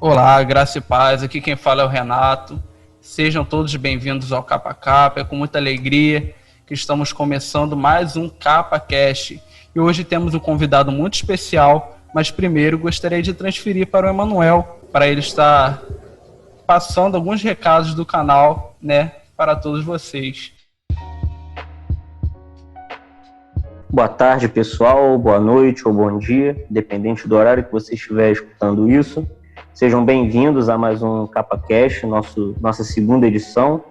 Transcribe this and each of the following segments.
Olá, graça e paz. Aqui quem fala é o Renato. Sejam todos bem-vindos ao Capa Capa. É com muita alegria que estamos começando mais um Capa Cast. E hoje temos um convidado muito especial, mas primeiro gostaria de transferir para o Emanuel, para ele estar passando alguns recados do canal, para todos vocês. Boa tarde, pessoal, boa noite ou bom dia, dependente do horário que você estiver escutando isso. Sejam bem-vindos a mais um CapaCast, nossa segunda edição.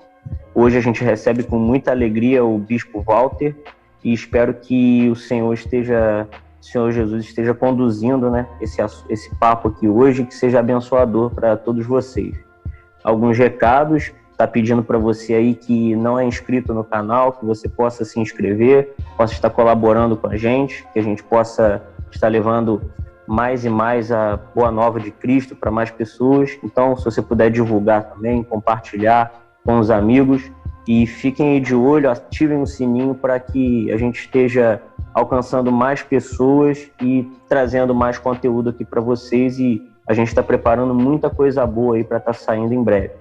Hoje a gente recebe com muita alegria o Bispo Walter e espero que o Senhor Jesus esteja conduzindo, esse papo aqui hoje, que seja abençoador para todos vocês. Alguns recados, está pedindo para você aí que não é inscrito no canal, que você possa se inscrever, possa estar colaborando com a gente, que a gente possa estar levando mais e mais a boa nova de Cristo para mais pessoas. Então, se você puder divulgar também, compartilhar com os amigos e fiquem aí de olho, ativem o sininho para que a gente esteja alcançando mais pessoas e trazendo mais conteúdo aqui para vocês, e a gente está preparando muita coisa boa aí para estar saindo em breve.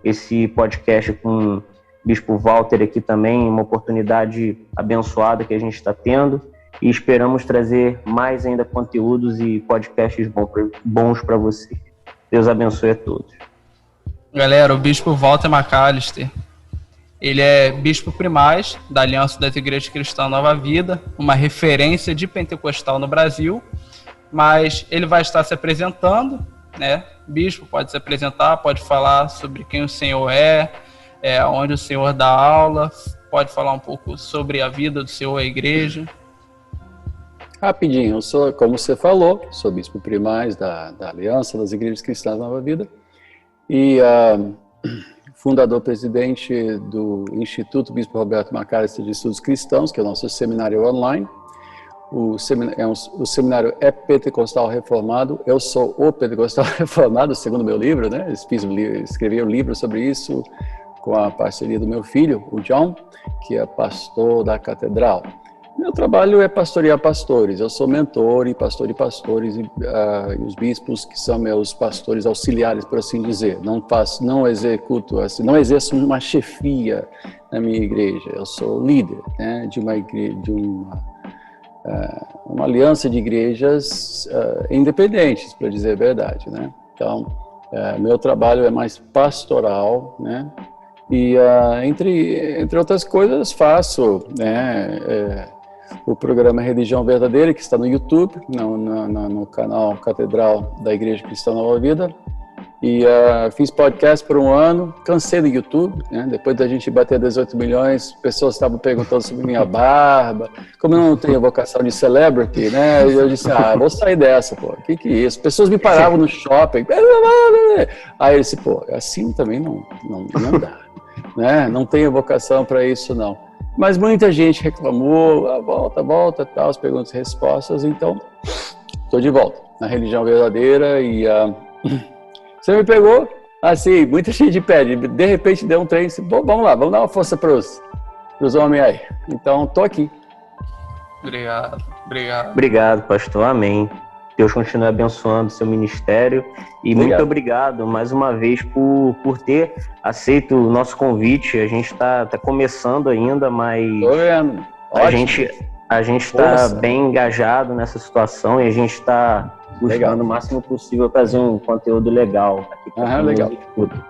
Esse podcast com o Bispo Walter aqui também, uma oportunidade abençoada que a gente está tendo, e esperamos trazer mais ainda conteúdos e podcasts bons para vocês. Deus abençoe a todos. Galera, o Bispo Walter McAllister, ele é bispo primaz da Aliança das Igrejas Cristãs Nova Vida, uma referência de pentecostal no Brasil, mas ele vai estar se apresentando, Bispo, pode se apresentar, pode falar sobre quem o Senhor é, onde o Senhor dá aula, pode falar um pouco sobre a vida do Senhor, a igreja. Rapidinho, eu sou, como você falou, sou bispo primaz da Aliança das Igrejas Cristãs Nova Vida e fundador-presidente do Instituto Bispo Roberto McAllister de Estudos Cristãos, que é o nosso seminário online. O seminário é pentecostal reformado, eu sou o pentecostal reformado, segundo meu livro, escrevi um livro sobre isso com a parceria do meu filho, o John, que é pastor da catedral. Meu trabalho é pastorear pastores, eu sou mentor e pastor de pastores, e os bispos que são meus pastores auxiliares, por assim dizer. Não exerço uma chefia na minha igreja, eu sou líder de uma igreja, uma aliança de igrejas independentes, para dizer a verdade, Então, meu trabalho é mais pastoral, E entre outras coisas faço, o programa Religião Verdadeira, que está no YouTube, no canal Catedral da Igreja Cristã Nova Vida. E fiz podcast por um ano, cansei do YouTube, Depois da gente bater 18 milhões, pessoas estavam perguntando sobre minha barba, como eu não tenho vocação de celebrity, eu disse, vou sair dessa, pô, que é isso? Pessoas me paravam no shopping, aí eu disse, assim também não dá, Não tenho vocação para isso, não. Mas muita gente reclamou, volta, tal, as perguntas e respostas, então estou de volta na Religião Verdadeira e... Você me pegou, assim, muita gente pede, de repente deu um trem, vamos lá, vamos dar uma força para os homens aí. Então, tô aqui. Obrigado. Obrigado, pastor, amém. Deus continue abençoando o seu ministério e muito obrigado mais uma vez por ter aceito o nosso convite. A gente está começando ainda, mas a gente está bem engajado nessa situação e a gente está buscando o máximo possível trazer um conteúdo legal aqui para quem nos escuta.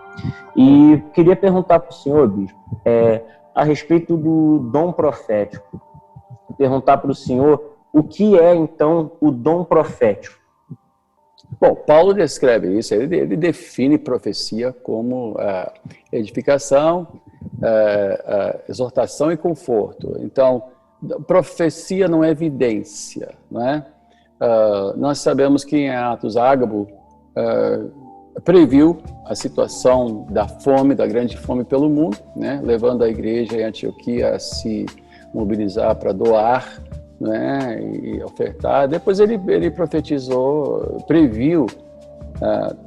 E queria perguntar para o senhor, bispo, a respeito do dom profético. Perguntar para o senhor o que é, então, o dom profético. Bom, Paulo descreve isso, ele define profecia como edificação, exortação e conforto. Então, profecia não é evidência, nós sabemos que em Atos Ágabo previu a situação da fome, da grande fome pelo mundo, levando a igreja em Antioquia a se mobilizar para doar, e ofertar. Depois ele profetizou, previu,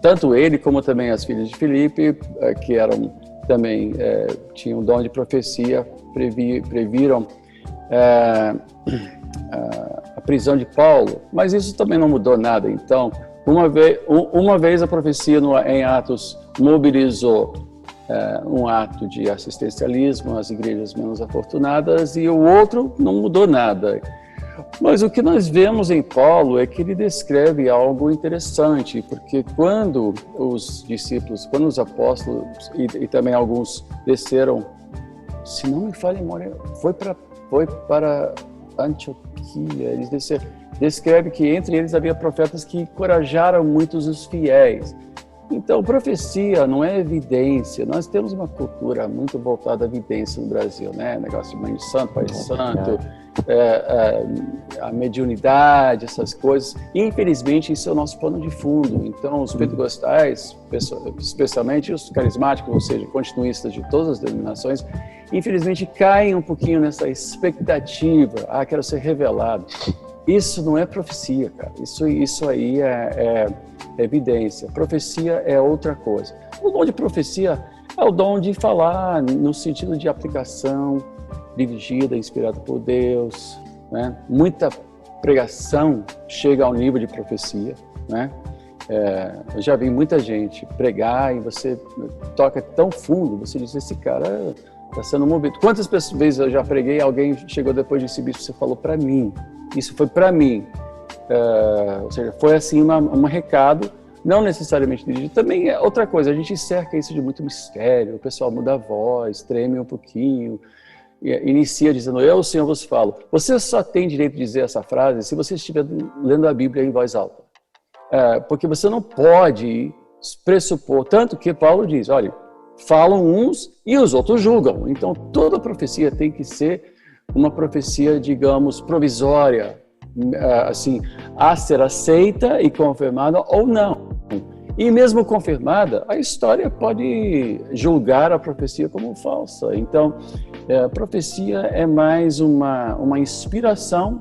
tanto ele como também as filhas de Filipe, que eram também tinham dom de profecia, previram a prisão de Paulo, mas isso também não mudou nada. Então, Uma vez a profecia em Atos mobilizou um ato de assistencialismo às igrejas menos afortunadas e o outro não mudou nada. Mas o que nós vemos em Paulo é que ele descreve algo interessante, porque quando os discípulos, quando os apóstolos e também alguns desceram, se não me falha a memória, foi para Antioquia, eles desceram. Descreve que entre eles havia profetas que encorajaram muitos os fiéis. Então, profecia não é evidência. Nós temos uma cultura muito voltada à evidência no Brasil, né? Negócio de mãe de santo, pai de santo, a mediunidade, essas coisas. E, infelizmente, isso é o nosso pano de fundo. Então, os pentecostais, especialmente os carismáticos, ou seja, continuistas de todas as denominações, infelizmente caem um pouquinho nessa expectativa. Quero ser revelado. Isso não é profecia, cara. Isso aí é evidência. Profecia é outra coisa. O dom de profecia é o dom de falar no sentido de aplicação dirigida, inspirada por Deus, né? Muita pregação chega ao nível de profecia, né? Eu já vi muita gente pregar e você toca tão fundo, você diz, esse cara está sendo movido. Quantas vezes eu já preguei, alguém chegou depois de receber, você falou para mim, isso foi para mim. Ou seja, foi assim um recado, não necessariamente dirigido. Também é outra coisa, a gente cerca isso de muito mistério, o pessoal muda a voz, treme um pouquinho, inicia dizendo, eu, Senhor, vos falo. Você só tem direito de dizer essa frase se você estiver lendo a Bíblia em voz alta. Porque você não pode pressupor, tanto que Paulo diz, olha, falam uns e os outros julgam. Então, toda profecia tem que ser uma profecia, digamos, provisória, assim, a ser aceita e confirmada ou não. E mesmo confirmada, a história pode julgar a profecia como falsa. Então, a profecia é mais uma inspiração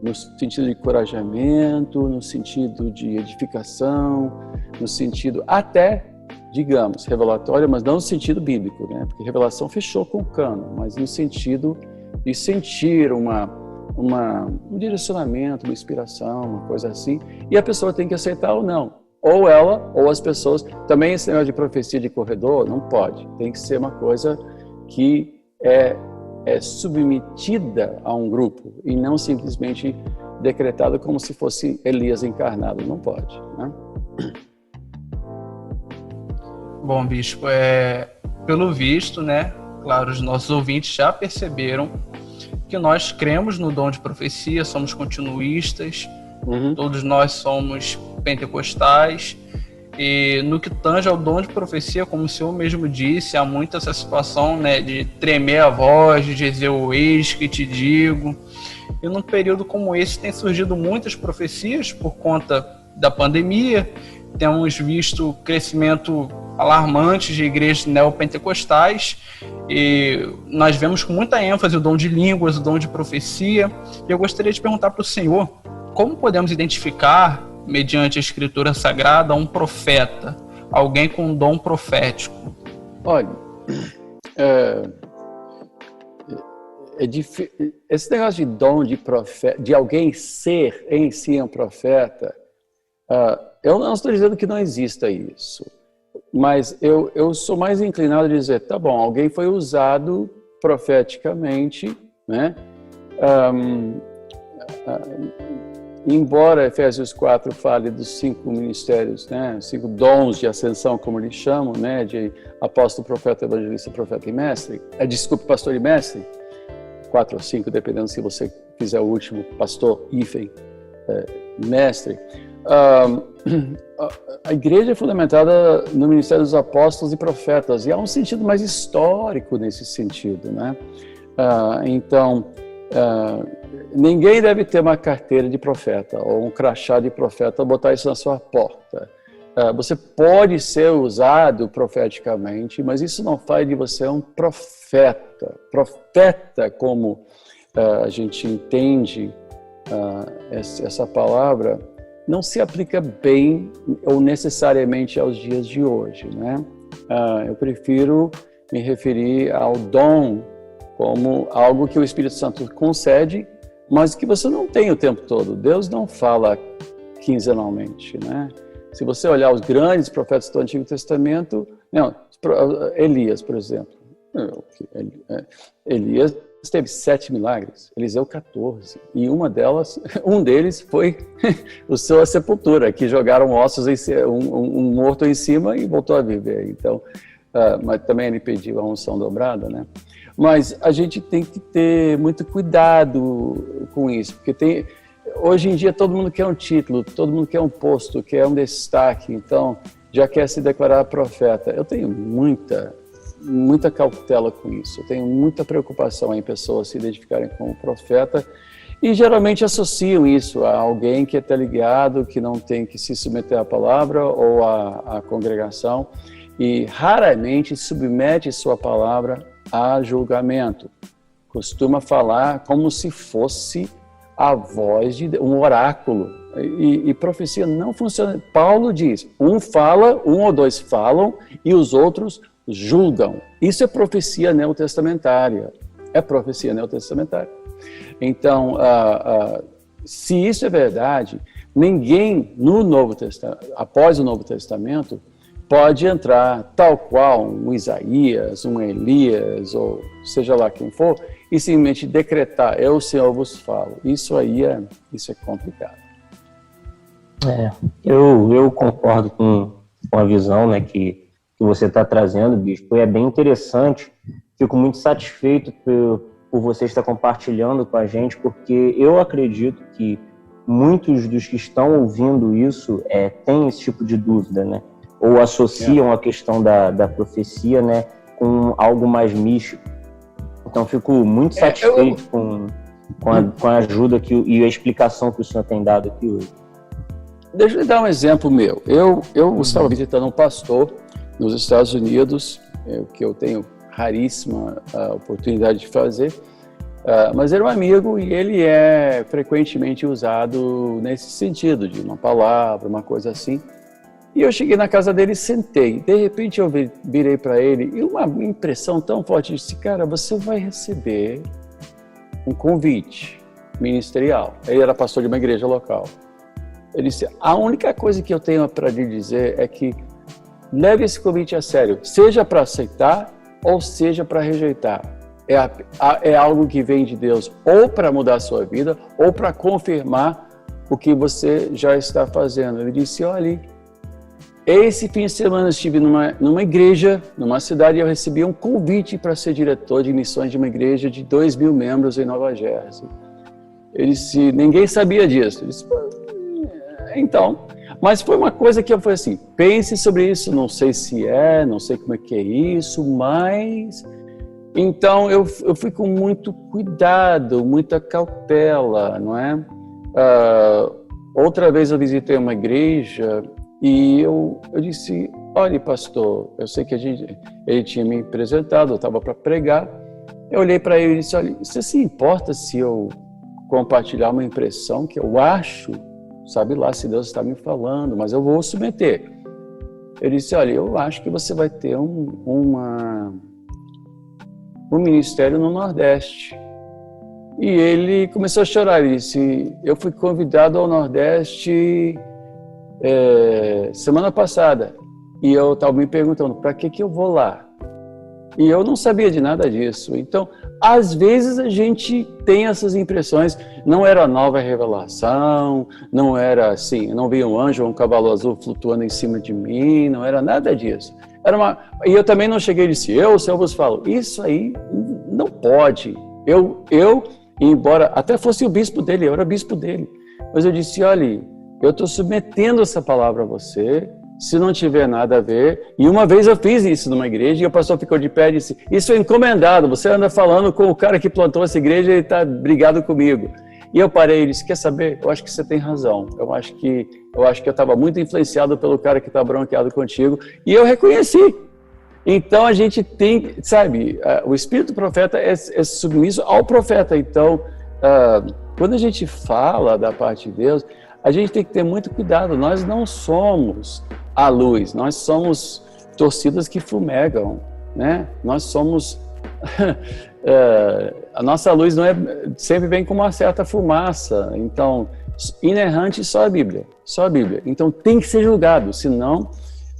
no sentido de encorajamento, no sentido de edificação, no sentido até, digamos, revelatória, mas não no sentido bíblico, né? Porque revelação fechou com o cano, mas no sentido de sentir um direcionamento, uma inspiração, uma coisa assim, e a pessoa tem que aceitar ou não. Ou ela, ou as pessoas. Também esse negócio de profecia de corredor não pode. Tem que ser uma coisa que é submetida a um grupo e não simplesmente decretada como se fosse Elias encarnado. Não pode, né? Bom, bispo, pelo visto, né? Claro, os nossos ouvintes já perceberam que nós cremos no dom de profecia, somos continuistas, todos nós somos pentecostais, e no que tange ao dom de profecia, como o senhor mesmo disse, há muito essa situação, né, de tremer a voz, de dizer o eis que te digo, e num período como esse tem surgido muitas profecias por conta da pandemia. Temos visto crescimento alarmante de igrejas neopentecostais e nós vemos com muita ênfase o dom de línguas, o dom de profecia. E eu gostaria de perguntar para o senhor, como podemos identificar, mediante a escritura sagrada, um profeta, alguém com um dom profético? Olha, esse negócio de dom de profeta, de alguém ser em si um profeta, eu não estou dizendo que não exista isso, mas eu sou mais inclinado a dizer, tá bom, alguém foi usado profeticamente, né? Embora Efésios 4 fale dos 5 ministérios, né? 5 dons de ascensão, como eles chamam, né? De apóstolo, profeta, evangelista, profeta e mestre. Desculpe, pastor e mestre. 4 ou 5, dependendo se você fizer o último, pastor, hífen, mestre. A igreja é fundamentada no ministério dos apóstolos e profetas, e há um sentido mais histórico nesse sentido, né? Então, ninguém deve ter uma carteira de profeta ou um crachá de profeta, botar isso na sua porta. Você pode ser usado profeticamente, mas isso não faz de você um profeta. Profeta, como a gente entende essa palavra, não se aplica bem ou necessariamente aos dias de hoje, né? Eu prefiro me referir ao dom como algo que o Espírito Santo concede, mas que você não tem o tempo todo. Deus não fala quinzenalmente, né? Se você olhar os grandes profetas do Antigo Testamento, não, Elias, por exemplo. Elias teve 7 milagres, Eliseu 14. E um deles foi a sua sepultura, que jogaram ossos, um morto em cima e voltou a viver. Então, mas também ele pediu a unção dobrada, né? Mas a gente tem que ter muito cuidado com isso, porque hoje em dia todo mundo quer um título, todo mundo quer um posto, quer um destaque, então já quer se declarar profeta. Eu tenho muita cautela com isso, eu tenho muita preocupação em pessoas se identificarem como profeta e geralmente associam isso a alguém que é teleligado, que não tem que se submeter à palavra ou à congregação e raramente submete sua palavra a julgamento. Costuma falar como se fosse a voz de um oráculo. E profecia não funciona. Paulo diz, um ou dois falam e os outros julgam. Isso é profecia neotestamentária. Então, se isso é verdade, ninguém no Novo Testamento, após o Novo Testamento, pode entrar tal qual um Isaías, um Elias, ou seja lá quem for, e simplesmente decretar, eu, o Senhor, vos falo. Isso é complicado. Eu concordo com a visão, né, que você está trazendo, Bispo, e é bem interessante. Fico muito satisfeito por você estar compartilhando com a gente, porque eu acredito que muitos dos que estão ouvindo isso têm esse tipo de dúvida, né? Ou associam a questão da profecia, né, com algo mais místico. Então, fico muito satisfeito com a ajuda e a explicação que o senhor tem dado aqui hoje. Deixa eu dar um exemplo meu. Eu estava visitando um pastor nos Estados Unidos, que eu tenho raríssima oportunidade de fazer, mas era um amigo e ele é frequentemente usado nesse sentido, de uma palavra, uma coisa assim. E eu cheguei na casa dele e sentei. De repente eu virei para ele e uma impressão tão forte, disse, cara, você vai receber um convite ministerial. Ele era pastor de uma igreja local. Ele disse, a única coisa que eu tenho para lhe dizer é que leve esse convite a sério, seja para aceitar ou seja para rejeitar. É algo que vem de Deus ou para mudar a sua vida ou para confirmar o que você já está fazendo. Ele disse, olha, esse fim de semana eu estive numa igreja, numa cidade, e eu recebi um convite para ser diretor de missões de uma igreja de 2.000 membros em Nova Jersey. Ele disse, ninguém sabia disso. Eu disse, então, mas foi uma coisa que eu falei assim, pense sobre isso, não sei se não sei como é que é isso, mas... Então eu fui com muito cuidado, muita cautela, não é? Outra vez eu visitei uma igreja e eu disse, olha pastor, eu sei que ele tinha me apresentado, eu estava para pregar, eu olhei para ele e disse, olha, você se importa se eu compartilhar uma impressão que eu acho, sabe lá se Deus está me falando, mas eu vou submeter. Ele disse, olha, eu acho que você vai ter um ministério no Nordeste. E ele começou a chorar, ele disse, eu fui convidado ao Nordeste semana passada, e eu estava me perguntando, para que eu vou lá? E eu não sabia de nada disso. Então, às vezes a gente tem essas impressões, não era nova revelação, não era assim, não vi um anjo ou um cavalo azul flutuando em cima de mim, não era nada disso. E eu também não cheguei e disse, o Senhor vos falo, isso aí não pode. Embora até fosse o bispo dele, eu era bispo dele, mas eu disse, olha, eu estou submetendo essa palavra a você, se não tiver nada a ver. E uma vez eu fiz isso numa igreja e o pastor ficou de pé e disse, isso é encomendado, você anda falando com o cara que plantou essa igreja e ele está brigado comigo. E eu parei e disse, quer saber? Eu acho que você tem razão. Eu acho que eu estava muito influenciado pelo cara que está bronqueado contigo. E eu reconheci. Então a gente tem, sabe, o espírito do profeta é submisso ao profeta. Então, quando a gente fala da parte de Deus, a gente tem que ter muito cuidado. Nós não somos a luz, nós somos torcidas que fumegam, né? Nós somos... a nossa luz não sempre vem com uma certa fumaça. Então, inerrante só a Bíblia, só a Bíblia. Então tem que ser julgado, senão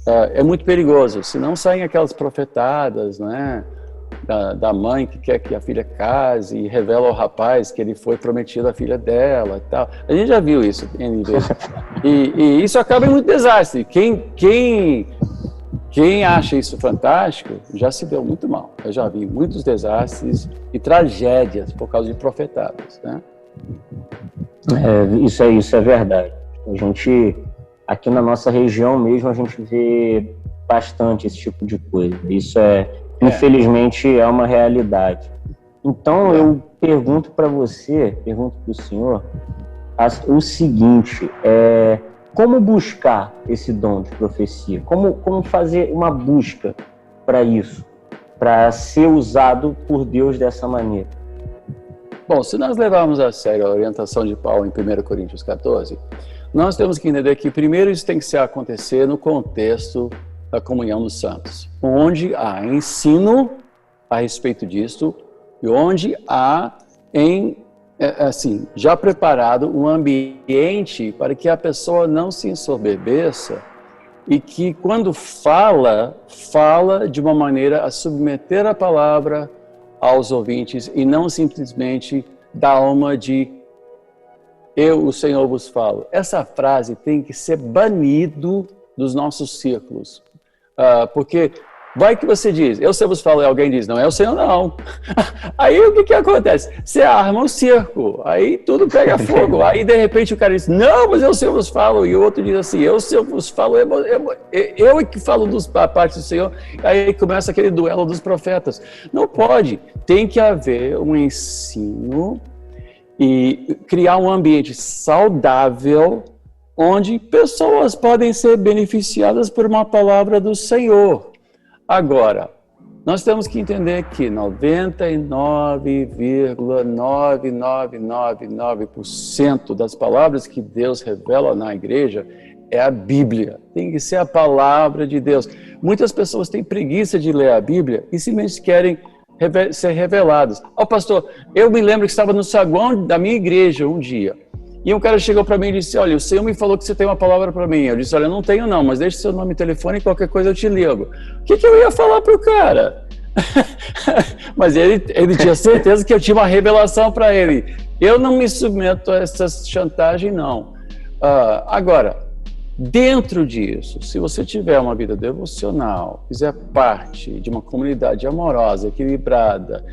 é muito perigoso. Senão saem aquelas profetadas, né, da mãe que quer que a filha case e revela ao rapaz que ele foi prometido à filha dela e tal. A gente já viu isso N vezes. E isso acaba em muito desastre. Quem acha isso fantástico já se deu muito mal. Eu já vi muitos desastres e tragédias por causa de profetadas, né? Isso é verdade. A gente, aqui na nossa região mesmo, a gente vê bastante esse tipo de coisa. Isso infelizmente, é uma realidade. Então, eu pergunto para você, pergunto para o senhor, o seguinte, como buscar esse dom de profecia? Como fazer uma busca para isso, para ser usado por Deus dessa maneira? Bom, se nós levarmos a sério a orientação de Paulo em 1 Coríntios 14, nós temos que entender que primeiro isso tem que acontecer no contexto da comunhão dos santos, onde há ensino a respeito disso e onde há já preparado um ambiente para que a pessoa não se ensoberbeça e que quando fala de uma maneira a submeter a palavra aos ouvintes e não simplesmente da alma de eu, o Senhor, vos falo. Essa frase tem que ser banido dos nossos círculos, porque vai que você diz, eu vos falo, e alguém diz, não é o Senhor não. Aí o que acontece? Você arma um circo, aí tudo pega fogo. Aí de repente o cara diz, não, mas eu vos falo. E o outro diz assim, eu vos falo, eu que falo da parte do Senhor. Aí começa aquele duelo dos profetas. Não pode, tem que haver um ensino e criar um ambiente saudável onde pessoas podem ser beneficiadas por uma palavra do Senhor. Agora, nós temos que entender que 99,9999% das palavras que Deus revela na igreja é a Bíblia. Tem que ser a palavra de Deus. Muitas pessoas têm preguiça de ler a Bíblia e simplesmente querem ser reveladas. Pastor, eu me lembro que estava no saguão da minha igreja um dia. E um cara chegou para mim e disse, olha, o Senhor me falou que você tem uma palavra para mim. Eu disse, olha, eu não tenho não, mas deixe seu nome e telefone e qualquer coisa eu te ligo. O que eu ia falar para o cara? Mas ele tinha certeza que eu tinha uma revelação para ele. Eu não me submeto a essa chantagem, não. Agora, dentro disso, se você tiver uma vida devocional, fizer parte de uma comunidade amorosa, equilibrada,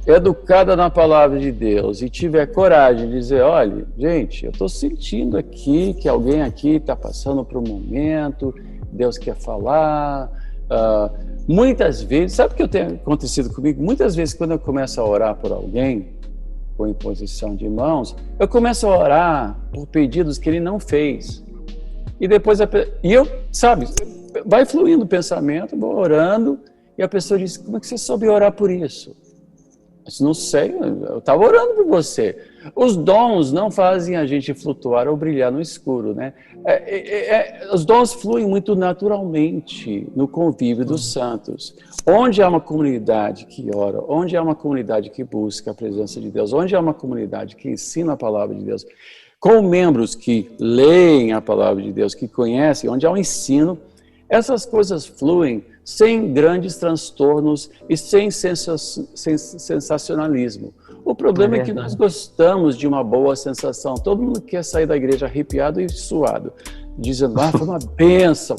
educada na palavra de Deus e tiver coragem de dizer, olha, gente, eu estou sentindo aqui que alguém aqui está passando por um momento, Deus quer falar. Muitas vezes, sabe o que tem acontecido comigo? Muitas vezes quando eu começo a orar por alguém, com imposição de mãos, eu começo a orar por pedidos que ele não fez. E depois, vai fluindo o pensamento, vou orando, e a pessoa diz, como é que você soube orar por isso? Eu não sei, eu estava orando por você. Os dons não fazem a gente flutuar ou brilhar no escuro, né? Os dons fluem muito naturalmente no convívio dos santos. Onde há uma comunidade que ora, onde há uma comunidade que busca a presença de Deus, onde há uma comunidade que ensina a palavra de Deus, com membros que leem a palavra de Deus, que conhecem, onde há um ensino, essas coisas fluem sem grandes transtornos e sem sensacionalismo. O problema é que nós gostamos de uma boa sensação. Todo mundo quer sair da igreja arrepiado e suado, dizendo, foi uma bênção.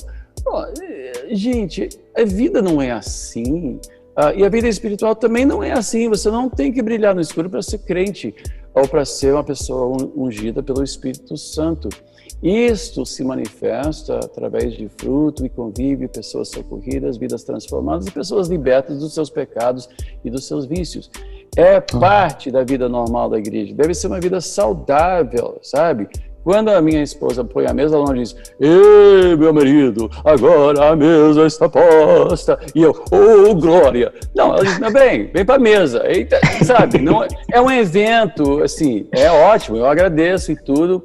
Gente, a vida não é assim. E a vida espiritual também não é assim. Você não tem que brilhar no escuro para ser crente ou para ser uma pessoa ungida pelo Espírito Santo. Isto se manifesta através de fruto e convívio, pessoas socorridas, vidas transformadas e pessoas libertas dos seus pecados e dos seus vícios. É parte da vida normal da igreja. Deve ser uma vida saudável, sabe? Quando a minha esposa põe a mesa, ela não diz, ei, meu marido, agora a mesa está posta. E eu, glória. Não, ela diz, vem para a mesa. Eita, sabe? Não, é um evento, assim, é ótimo, eu agradeço e tudo.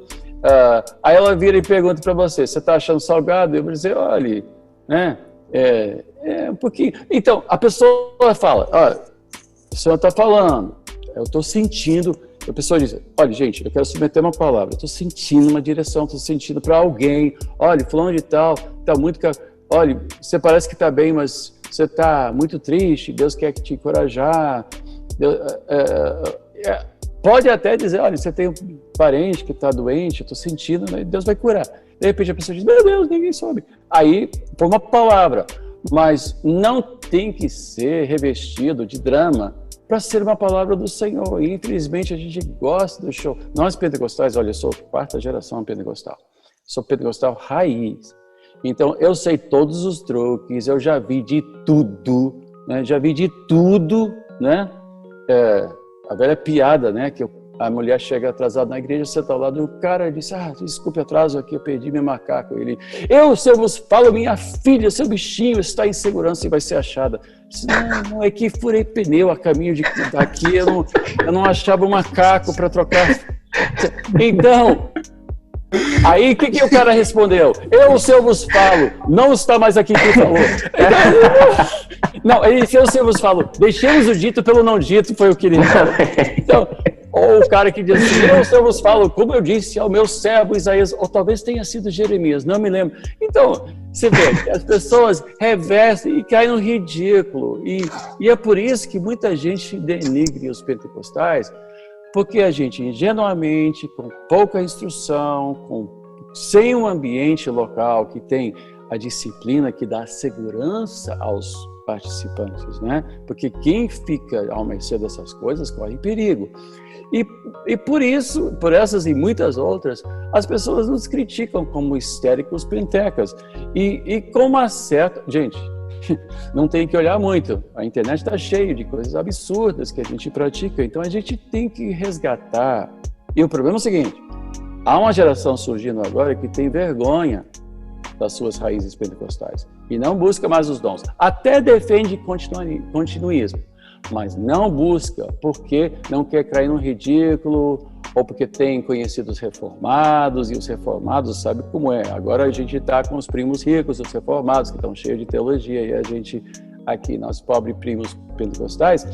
Aí ela vira e pergunta para você, você está achando salgado? Eu vou dizer, olha, né? Um pouquinho. Então, a pessoa fala, o senhor está falando, eu estou sentindo a pessoa diz, olha, gente, eu quero submeter uma palavra, estou sentindo uma direção, estou sentindo para alguém, olha, fulano de tal, está muito... Olha, você parece que está bem, mas você está muito triste, Deus quer te encorajar. Pode até dizer, olha, você tem um parente que está doente, eu estou sentindo, né? Deus vai curar. De repente a pessoa diz, meu Deus, ninguém soube. Aí, por uma palavra, mas não tem que ser revestido de drama para ser uma palavra do Senhor. E, infelizmente, a gente gosta do show. Nós pentecostais, olha, eu sou quarta geração pentecostal. Sou pentecostal raiz. Então, eu sei todos os truques, eu já vi de tudo, né? Né? A velha piada, né? Que a mulher chega atrasada na igreja, você está ao lado do cara e diz, desculpe atraso aqui, eu perdi meu macaco. Ele, se eu vos falo, minha filha, seu bichinho está em segurança e vai ser achada. Disse, não, é que furei pneu a caminho daqui, eu não achava o macaco para trocar. Então... Aí, o que o cara respondeu? Se eu vos falo, não está mais aqui quem falou. Não, ele disse, se eu vos falo, deixemos o dito pelo não dito, foi o que ele falou. Então, ou o cara que diz assim, se eu vos falo, como eu disse ao meu servo Isaías, ou talvez tenha sido Jeremias, não me lembro. Então, você vê que as pessoas revestem e caem no ridículo. E é por isso que muita gente denigre os pentecostais, porque a gente, ingenuamente, com pouca instrução, sem um ambiente local que tem a disciplina que dá segurança aos participantes, né? Porque quem fica ao mercê dessas coisas corre perigo. E por isso, por essas e muitas outras, as pessoas nos criticam como histéricos pentecas. E com uma certa... Gente, não tem que olhar muito. A internet está cheia de coisas absurdas que a gente pratica. Então, a gente tem que resgatar. E o problema é o seguinte, há uma geração surgindo agora que tem vergonha das suas raízes pentecostais e não busca mais os dons. Até defende continuismo, mas não busca porque não quer cair no ridículo ou porque tem conhecido os reformados, e os reformados sabe como é. Agora a gente está com os primos ricos, os reformados, que estão cheios de teologia, e a gente aqui, nós pobres primos pentecostais,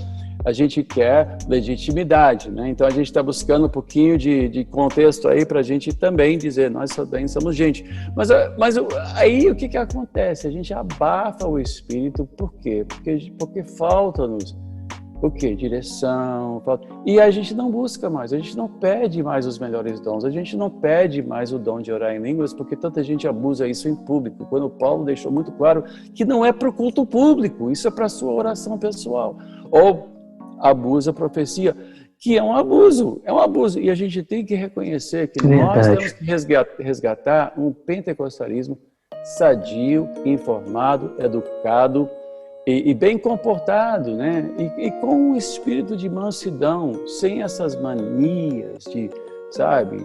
a gente quer legitimidade, né? Então a gente está buscando um pouquinho de contexto aí para a gente também dizer, nós também somos gente. Mas aí o que acontece? A gente abafa o espírito, por quê? Porque falta-nos o quê? Direção. E a gente não busca mais, a gente não pede mais os melhores dons, a gente não pede mais o dom de orar em línguas, porque tanta gente abusa isso em público, quando Paulo deixou muito claro que não é para o culto público, isso é para a sua oração pessoal. Ou abusa a profecia, que é um abuso, e a gente tem que reconhecer que nós temos que resgatar um pentecostalismo sadio, informado, educado, e bem comportado, né? E com um espírito de mansidão, sem essas manias de, sabe,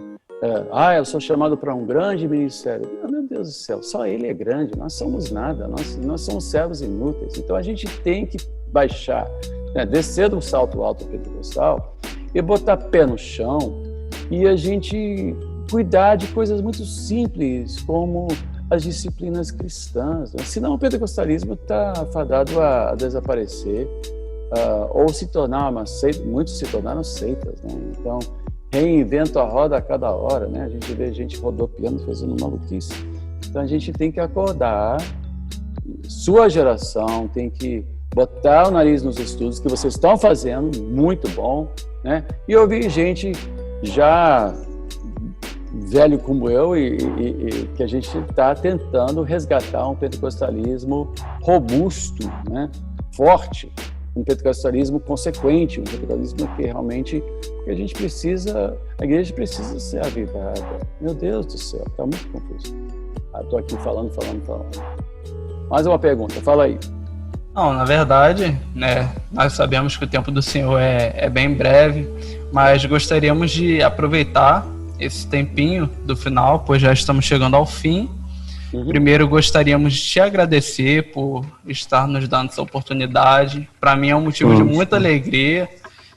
eu sou chamado para um grande ministério. Meu Deus do céu, só ele é grande, nós somos nada, nós somos servos inúteis. Então a gente tem que baixar, né? Descer do salto alto pentecostal e botar pé no chão e a gente cuidar de coisas muito simples, como as disciplinas cristãs, né? Senão o pentecostalismo está fadado a desaparecer ou se tornar uma seita. Muitos se tornaram seitas, né? Então reinventam a roda a cada hora, né? A gente vê gente rodopiando, fazendo maluquice. Então a gente tem que acordar, sua geração tem que botar o nariz nos estudos que vocês estão fazendo, muito bom, né? E ouvir gente já velho como eu e que a gente está tentando resgatar um pentecostalismo robusto, né? Forte, um pentecostalismo consequente, um pentecostalismo que realmente a gente precisa, a igreja precisa ser avivada. Meu Deus do céu, está muito confuso. Estou aqui falando. Mais uma pergunta, fala aí. Não, na verdade, né, nós sabemos que o tempo do Senhor é bem breve, mas gostaríamos de aproveitar esse tempinho do final, pois já estamos chegando ao fim. Primeiro, gostaríamos de te agradecer por estar nos dando essa oportunidade. Para mim é um motivo de muita alegria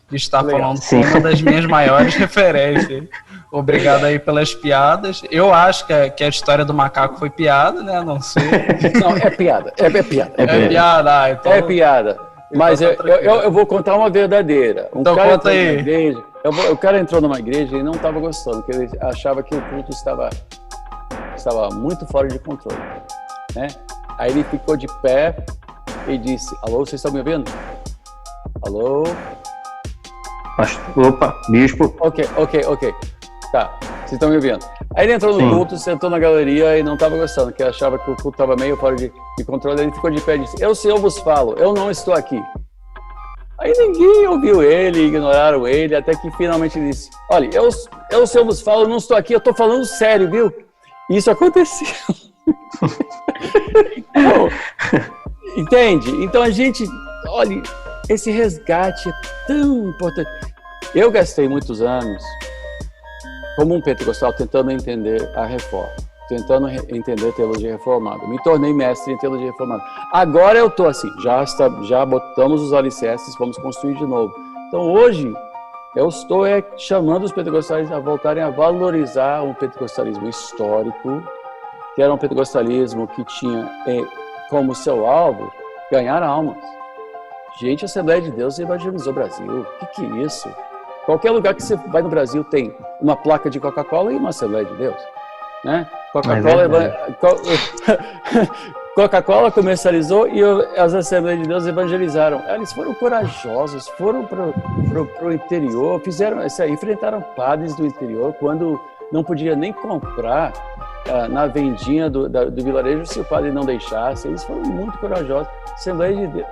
de estar falando com uma das minhas maiores referências. Obrigado aí pelas piadas. Eu acho que a história do macaco foi piada, né? Não sei. Não, é piada. É piada. É piada. Então, é piada. Mas eu vou contar uma verdadeira. Então conta aí. O cara entrou numa igreja e não estava gostando, porque ele achava que o culto estava muito fora de controle, né? Aí ele ficou de pé e disse: alô, vocês estão me ouvindo? Alô? Opa, bispo. Ok. Tá, vocês estão me ouvindo. Aí ele entrou no culto, sentou na galeria e não estava gostando, porque achava que o culto estava meio fora de controle. Ele ficou de pé e disse: eu, Senhor, vos falo, eu não estou aqui. Aí ninguém ouviu ele, ignoraram ele, até que finalmente ele disse: olha, eu, Senhor, vos falo, eu não estou aqui, eu estou falando sério, viu? E isso aconteceu. Então, entende? Então a gente, olha, esse resgate é tão importante. Eu gastei muitos anos como um pentecostal tentando entender a reforma, tentando entender a teologia reformada. Me tornei mestre em teologia reformada. Agora eu estou assim, já botamos os alicerces, vamos construir de novo. Então hoje eu estou chamando os pentecostais a voltarem a valorizar um pentecostalismo histórico, que era um pentecostalismo que tinha como seu alvo ganhar almas. Gente, a Assembleia de Deus evangelizou o Brasil. O que é isso? Qualquer lugar que você vai no Brasil tem uma placa de Coca-Cola e uma Assembleia de Deus, né? Coca-Cola comercializou e as Assembleias de Deus evangelizaram. Eles foram corajosos, foram para o interior, enfrentaram padres do interior quando não podia nem comprar na vendinha do vilarejo se o padre não deixasse. Eles foram muito corajosos. Assembleia de Deus.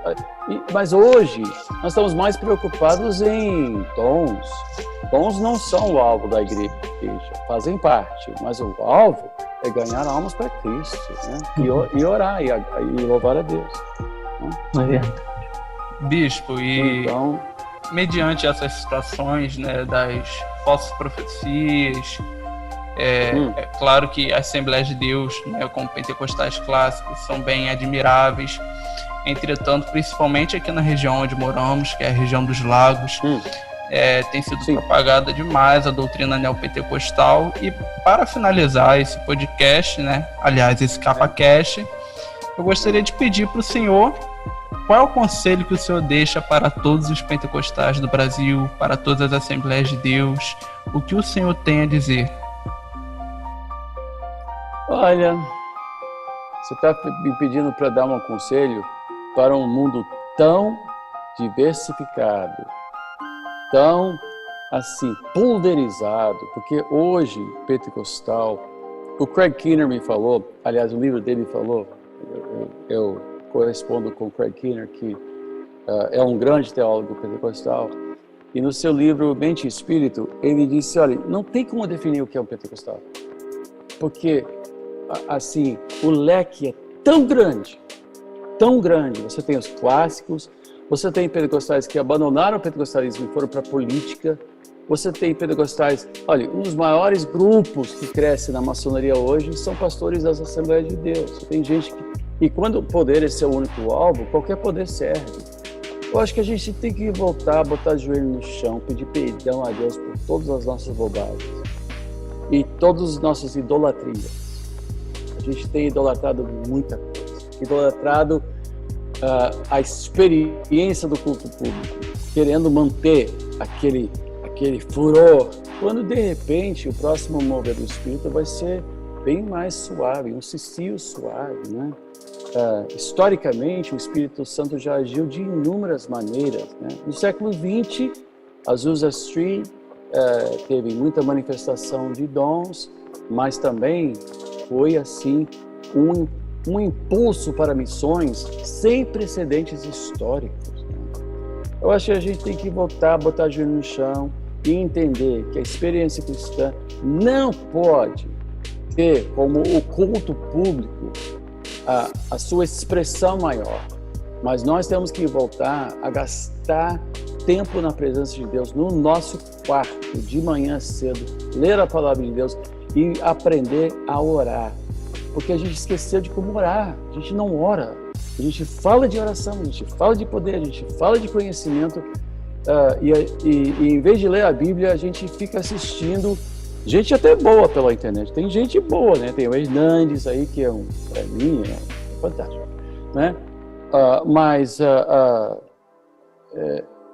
Mas hoje nós estamos mais preocupados em dons. Dons não são o alvo da igreja, fazem parte, mas o alvo é ganhar almas para Cristo, né? E orar e louvar a Deus. Né? É verdade. Bispo, e então, mediante essas situações, né, das falsas profecias, é claro que as Assembleias de Deus, né, como pentecostais clássicos, são bem admiráveis. Entretanto, principalmente aqui na região onde moramos, que é a região dos Lagos, tem sido propagada demais a doutrina neopentecostal. E para finalizar esse podcast, né, aliás, esse CapaCast, eu gostaria de pedir para o senhor qual é o conselho que o senhor deixa para todos os pentecostais do Brasil, para todas as Assembleias de Deus, o que o senhor tem a dizer? Olha, você está me pedindo para dar um conselho para um mundo tão diversificado, tão assim pulverizado, porque hoje pentecostal, o Craig Keener me falou, aliás o livro dele falou, eu correspondo com o Craig Keener, que é um grande teólogo pentecostal, e no seu livro Mente e Espírito ele disse: olha, não tem como definir o que é um pentecostal, porque assim o leque é tão grande. Você tem os clássicos, você tem pentecostais que abandonaram o pentecostalismo e foram para a política, você tem pentecostais, olha, um dos maiores grupos que cresce na maçonaria hoje são pastores das Assembleias de Deus. Você tem gente e quando o poder é seu único alvo, qualquer poder serve. Eu acho que a gente tem que voltar, botar o joelho no chão, pedir perdão a Deus por todas as nossas bobagens e todas as nossas idolatrias. A gente tem idolatrado muita coisa, idolatrado a experiência do culto público, querendo manter aquele furor, quando de repente o próximo mover do Espírito vai ser bem mais suave, um cicio suave, né? Historicamente, o Espírito Santo já agiu de inúmeras maneiras, né? No século XX, Azusa Street teve muita manifestação de dons, mas também foi assim um impulso para missões sem precedentes históricos. Eu acho que a gente tem que voltar, botar o joelho no chão e entender que a experiência cristã não pode ter como o culto público a sua expressão maior, mas nós temos que voltar a gastar tempo na presença de Deus, no nosso quarto, de manhã cedo, ler a palavra de Deus e aprender a orar. Porque a gente esqueceu de como orar, a gente não ora, a gente fala de oração, a gente fala de poder, a gente fala de conhecimento, e em vez de ler a Bíblia, a gente fica assistindo gente até boa pela internet. Tem gente boa, né? Tem o Hernandes aí, que para mim, é fantástico, né? Mas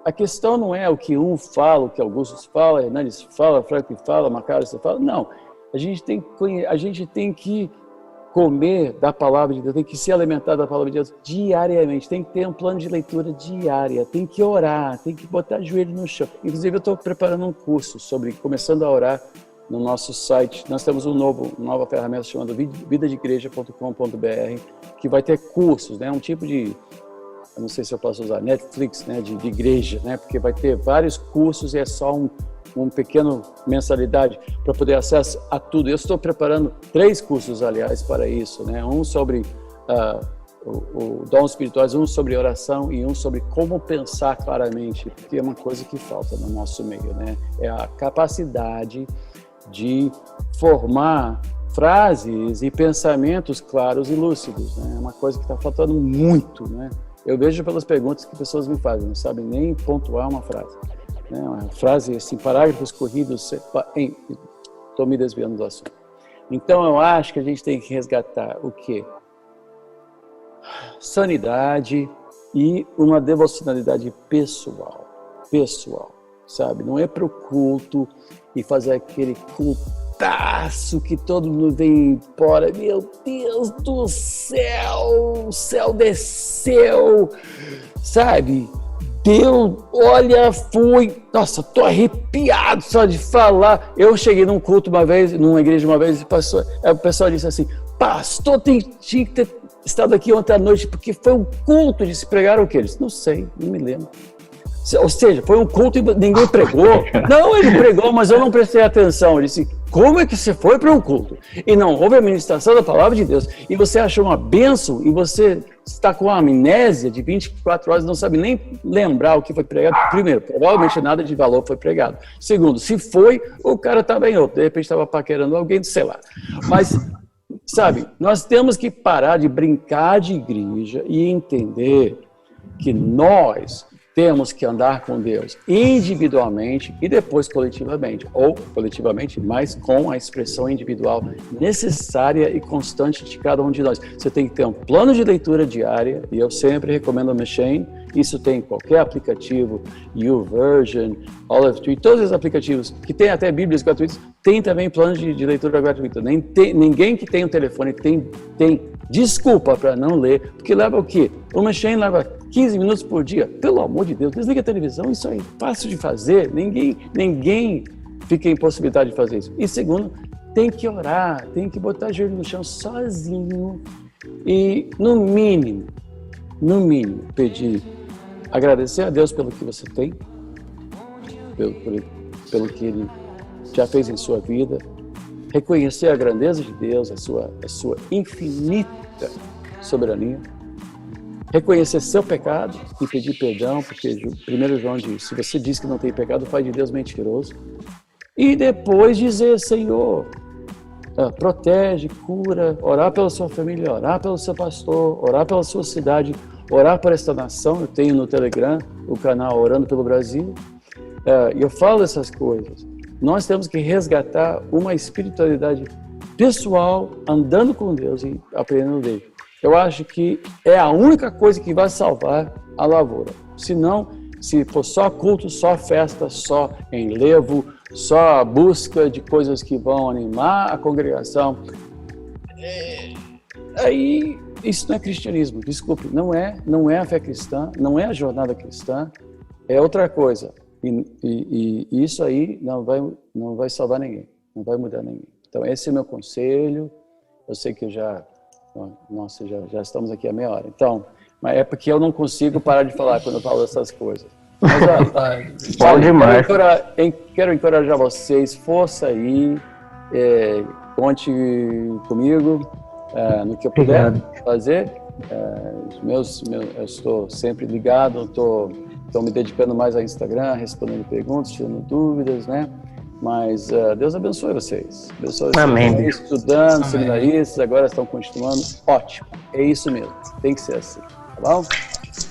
a questão não é o que um fala, o que Augusto fala, Hernandes fala, Franklin fala, Macarius fala, não. A gente tem que comer da palavra de Deus, tem que se alimentar da palavra de Deus diariamente, tem que ter um plano de leitura diária, tem que orar, tem que botar joelho no chão. Inclusive, eu estou preparando um curso sobre começando a orar no nosso site. Nós temos uma nova ferramenta chamada vidadegreja.com.br, que vai ter cursos, né? Um tipo de, eu não sei se eu posso usar, Netflix, né? de igreja, né? Porque vai ter vários cursos e é só um pequeno mensalidade para poder acesso a tudo. Eu estou preparando 3 cursos, aliás, para isso, né? Um sobre o dons espirituais, um sobre oração e um sobre como pensar claramente, porque é uma coisa que falta no nosso meio, né? É a capacidade de formar frases e pensamentos claros e lúcidos, né? É uma coisa que está faltando muito, né? Eu vejo pelas perguntas que pessoas me fazem, não sabem nem pontuar uma frase. Uma frase, assim, parágrafos corridos, estou me desviando do assunto. Então, eu acho que a gente tem que resgatar o quê? Sanidade e uma devocionalidade pessoal, sabe? Não é para o culto e fazer aquele cultaço que todo mundo vem embora. Meu Deus do céu, o céu desceu, sabe? Deus, olha, nossa, tô arrepiado só de falar. Eu cheguei num culto uma vez, numa igreja uma vez, e o pessoal disse assim, pastor, tinha que ter estado aqui ontem à noite, porque foi um culto de se pregar o quê? Eu disse, não sei, não me lembro. Ou seja, foi um culto e ninguém pregou. Não, ele pregou, mas eu não prestei atenção. Ele disse, como é que você foi para um culto e não houve a ministração da palavra de Deus e você achou uma bênção e você está com uma amnésia de 24 horas e não sabe nem lembrar o que foi pregado? Primeiro, provavelmente nada de valor foi pregado. Segundo, se foi, o cara estava em outro. De repente estava paquerando alguém, sei lá. Mas, sabe, nós temos que parar de brincar de igreja e entender que nós temos que andar com Deus individualmente e depois coletivamente, ou coletivamente, mas com a expressão individual necessária e constante de cada um de nós. Você tem que ter um plano de leitura diária, e eu sempre recomendo o Machine. Isso tem em qualquer aplicativo, YouVersion, Olive Tree, todos os aplicativos que tem até bíblias gratuitas, tem também planos de leitura gratuita. Ninguém que tem um telefone tem desculpa para não ler, porque leva o quê? O Machine leva 15 minutos por dia. Pelo amor de Deus, desliga a televisão, isso é fácil de fazer, ninguém fica em possibilidade de fazer isso. E segundo, tem que orar, tem que botar o joelho no chão sozinho e, no mínimo, pedir, agradecer a Deus pelo que você tem, pelo que Ele já fez em sua vida, reconhecer a grandeza de Deus, a sua infinita soberania, reconhecer seu pecado e pedir perdão, porque 1 João diz, se você diz que não tem pecado, faz de Deus mentiroso. E depois dizer, Senhor, protege, cura, orar pela sua família, orar pelo seu pastor, orar pela sua cidade, orar por esta nação. Eu tenho no Telegram o canal Orando pelo Brasil. E eu falo essas coisas. Nós temos que resgatar uma espiritualidade pessoal, andando com Deus e aprendendo dele. Eu acho que é a única coisa que vai salvar a lavoura. Senão, se for só culto, só festa, só enlevo, só a busca de coisas que vão animar a congregação, aí isso não é cristianismo, desculpe, não é a fé cristã, não é a jornada cristã, é outra coisa. E isso aí não vai salvar ninguém, não vai mudar ninguém. Então esse é o meu conselho. Eu sei que já estamos aqui há meia hora. Então, mas é porque eu não consigo parar de falar quando eu falo essas coisas. Mas Bom demais. Quero encorajar vocês, força aí, conte comigo no que eu puder fazer. Eu estou sempre ligado, estou me dedicando mais ao Instagram, respondendo perguntas, tirando dúvidas, né? Mas Deus abençoe vocês. Amém. Estudando, seminaristas, agora estão continuando. Ótimo, é isso mesmo. Tem que ser assim, tá bom?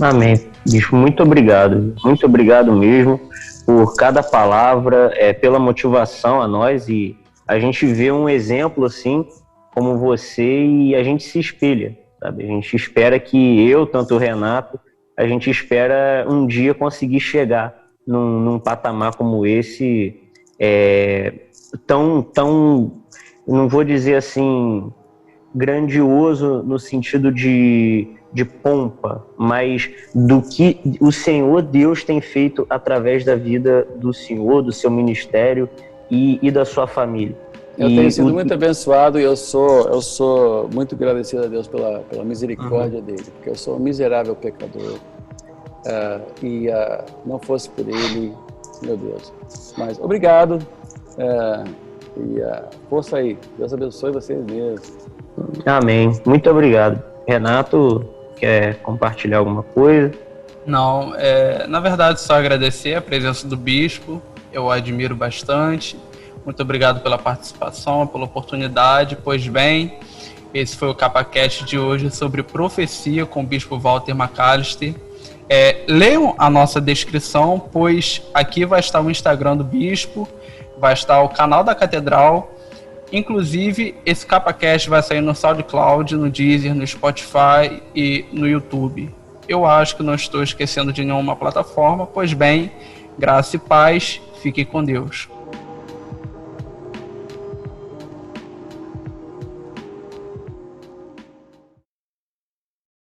Amém. Bispo, muito obrigado mesmo por cada palavra, pela motivação a nós, e a gente vê um exemplo assim como você e a gente se espelha, sabe? A gente espera que tanto o Renato, a gente espera um dia conseguir chegar num patamar como esse, tão, não vou dizer assim, grandioso no sentido de pompa, mas do que o Senhor Deus tem feito através da vida do Senhor, do seu ministério e da sua família. Eu tenho sido muito abençoado e eu sou muito agradecido a Deus pela misericórdia dele, porque eu sou um miserável pecador. Não fosse por ele, meu Deus. Mas obrigado e força aí. Deus abençoe vocês mesmos. Amém. Muito obrigado. Renato, quer compartilhar alguma coisa? Não, na verdade só agradecer a presença do bispo, eu o admiro bastante. Muito obrigado pela participação, pela oportunidade. Pois bem, esse foi o CapaCast de hoje sobre profecia com o bispo Walter McAllister. Leiam a nossa descrição, pois aqui vai estar o Instagram do bispo, vai estar o canal da Catedral. Inclusive, esse CapaCast vai sair no SoundCloud, no Deezer, no Spotify e no YouTube. Eu acho que não estou esquecendo de nenhuma plataforma. Pois bem, graça e paz. Fique com Deus.